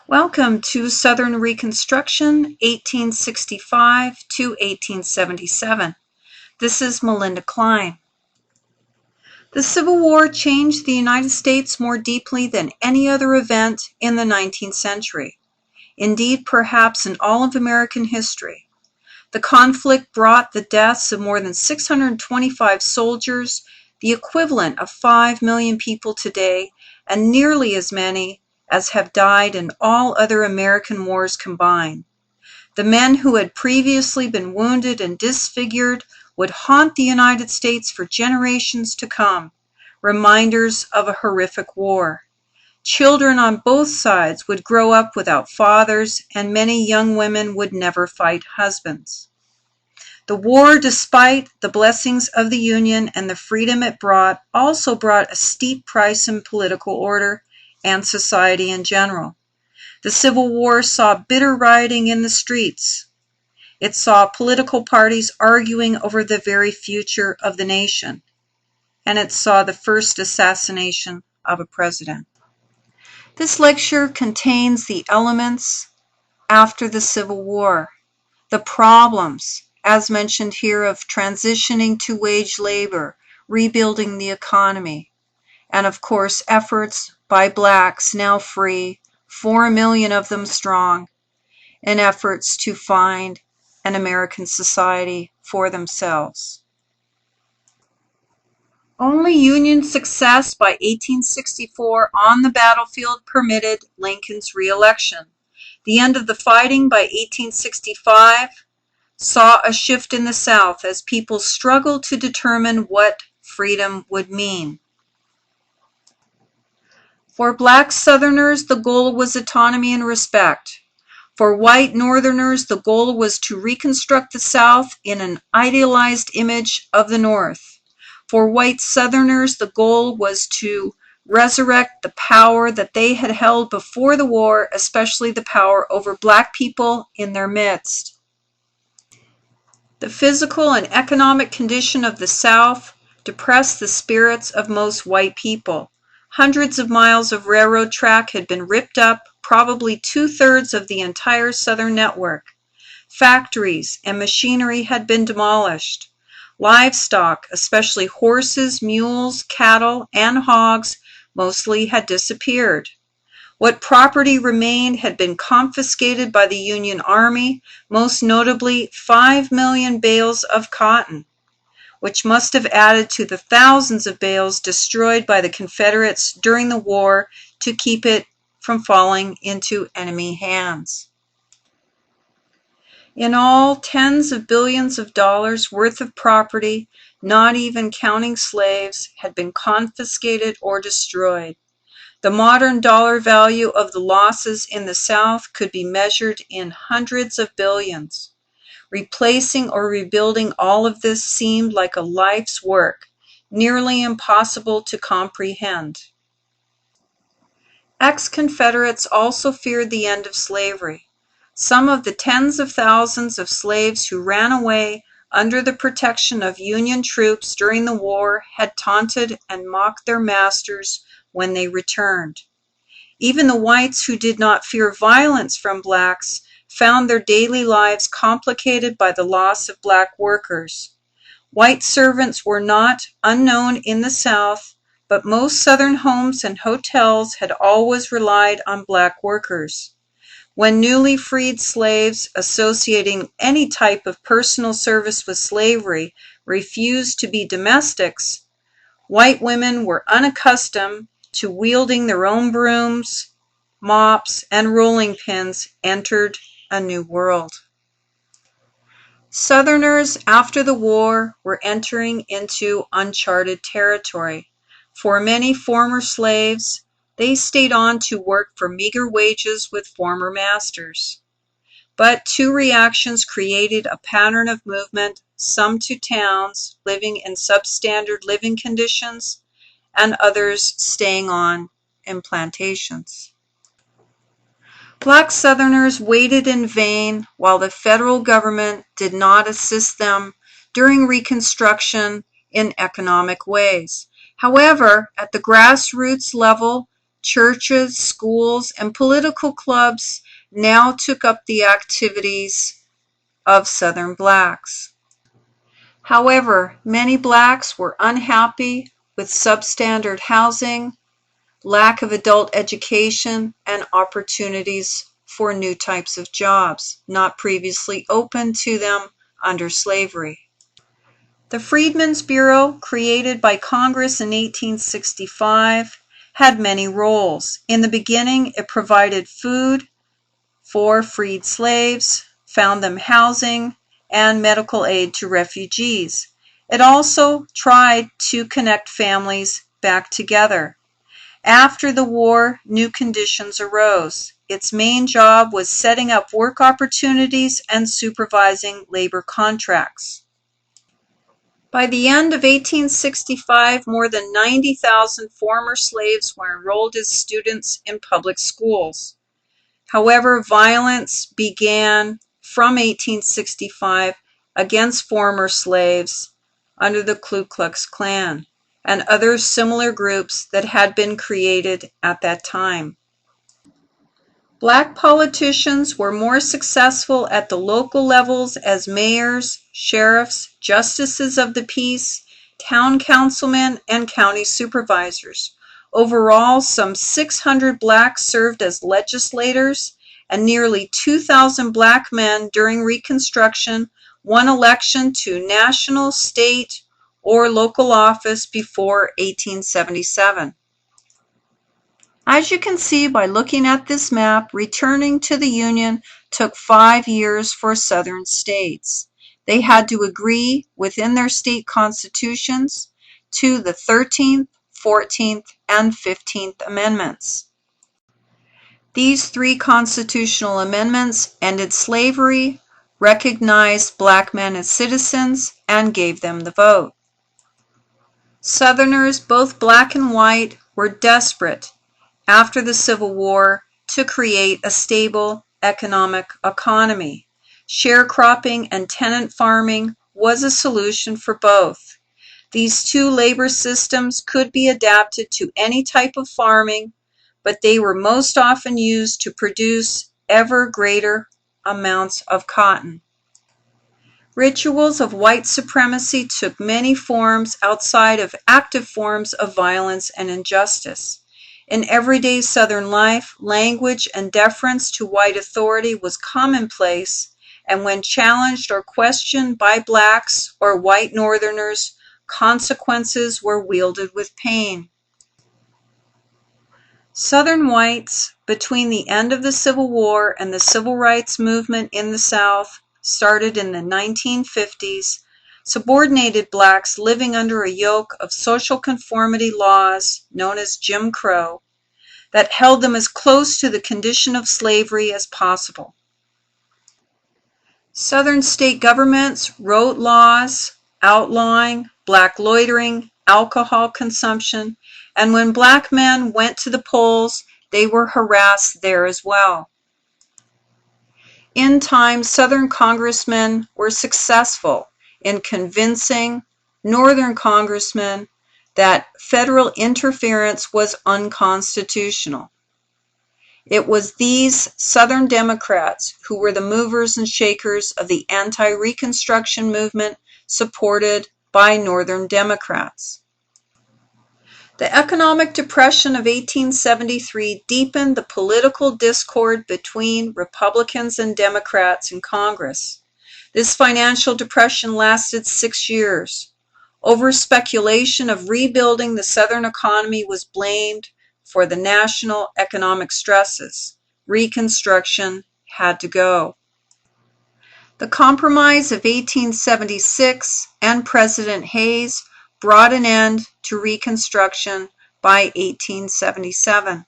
Welcome to Southern Reconstruction, 1865 to 1877. This is Melinda Klein. The Civil War changed the United States more deeply than any other event in the 19th century. Indeed, perhaps in all of American history. The conflict brought the deaths of more than 625 soldiers, the equivalent of 5 million people today, and nearly as many as have died in all other American wars combined. The men who had previously been wounded and disfigured would haunt the United States for generations to come, reminders of a horrific war. Children on both sides would grow up without fathers, and many young women would never fight husbands. The war, despite the blessings of the Union and the freedom it brought, also brought a steep price in political order and society in general. The Civil War saw bitter rioting in the streets. It saw political parties arguing over the very future of the nation. And it saw the first assassination of a president. This lecture contains the elements after the Civil War, the problems, as mentioned here, of transitioning to wage labor, rebuilding the economy, and of course efforts by blacks, now free, 4 million of them strong, in efforts to find an American society for themselves. Only Union success by 1864 on the battlefield permitted Lincoln's re-election. The end of the fighting by 1865 saw a shift in the South as people struggled to determine what freedom would mean. For black Southerners, the goal was autonomy and respect. For white Northerners, the goal was to reconstruct the South in an idealized image of the North. For white Southerners, the goal was to resurrect the power that they had held before the war, especially the power over black people in their midst. The physical and economic condition of the South depressed the spirits of most white people. Hundreds of miles of railroad track had been ripped up, probably 2/3 of the entire Southern network. Factories and machinery had been demolished. Livestock, especially horses, mules, cattle, and hogs, mostly had disappeared. What property remained had been confiscated by the Union Army, most notably 5 million bales of cotton, which must have added to the thousands of bales destroyed by the Confederates during the war to keep it from falling into enemy hands. In all, tens of billions of dollars worth of property, not even counting slaves, had been confiscated or destroyed. The modern dollar value of the losses in the South could be measured in hundreds of billions. Replacing or rebuilding all of this seemed like a life's work, nearly impossible to comprehend. Ex-Confederates also feared the end of slavery. Some of the tens of thousands of slaves who ran away under the protection of Union troops during the war had taunted and mocked their masters when they returned. Even the whites who did not fear violence from blacks found their daily lives complicated by the loss of black workers. White servants were not unknown in the South, but most Southern homes and hotels had always relied on black workers. When newly freed slaves associating any type of personal service with slavery refused to be domestics, white women were unaccustomed to wielding their own brooms, mops, and rolling pins entered a new world. Southerners after the war were entering into uncharted territory. For many former slaves, they stayed on to work for meager wages with former masters. But two reactions created a pattern of movement, some to towns, living in substandard living conditions, and others staying on in plantations. Black Southerners waited in vain while the federal government did not assist them during Reconstruction in economic ways. However, at the grassroots level, churches, schools, and political clubs now took up the activities of Southern blacks. However, many blacks were unhappy with substandard housing, lack of adult education, and opportunities for new types of jobs not previously open to them under slavery. The Freedmen's Bureau, created by Congress in 1865, had many roles. In the beginning, it provided food for freed slaves, found them housing, and medical aid to refugees. It also tried to connect families back together. After the war, new conditions arose. Its main job was setting up work opportunities and supervising labor contracts. By the end of 1865, more than 90,000 former slaves were enrolled as students in public schools. However, violence began from 1865 against former slaves under the Ku Klux Klan and other similar groups that had been created at that time. Black politicians were more successful at the local levels as mayors, sheriffs, justices of the peace, town councilmen, and county supervisors. Overall, some 600 blacks served as legislators, and nearly 2,000 black men during Reconstruction won election to national, state, or local office before 1877. As you can see by looking at this map, returning to the Union took 5 years for Southern states. They had to agree within their state constitutions to the 13th, 14th, and 15th Amendments. These 3 constitutional amendments ended slavery, recognized black men as citizens, and gave them the vote. Southerners, both black and white, were desperate after the Civil War to create a stable economic economy. Sharecropping and tenant farming was a solution for both. These 2 labor systems could be adapted to any type of farming, but they were most often used to produce ever greater amounts of cotton. Rituals of white supremacy took many forms outside of active forms of violence and injustice. In everyday Southern life, language and deference to white authority was commonplace, and when challenged or questioned by blacks or white Northerners, consequences were wielded with pain. Southern whites, between the end of the Civil War and the Civil Rights Movement in the South, started in the 1950s, subordinated blacks living under a yoke of social conformity laws known as Jim Crow that held them as close to the condition of slavery as possible. Southern state governments wrote laws outlawing black loitering, alcohol consumption, and when black men went to the polls, they were harassed there as well. In time, Southern congressmen were successful in convincing Northern congressmen that federal interference was unconstitutional. It was these Southern Democrats who were the movers and shakers of the anti-Reconstruction movement supported by Northern Democrats. The economic depression of 1873 deepened the political discord between Republicans and Democrats in Congress. This financial depression lasted 6 years. Over-speculation of rebuilding the Southern economy was blamed for the national economic stresses. Reconstruction had to go. The Compromise of 1876 and President Hayes brought an end to Reconstruction by 1877.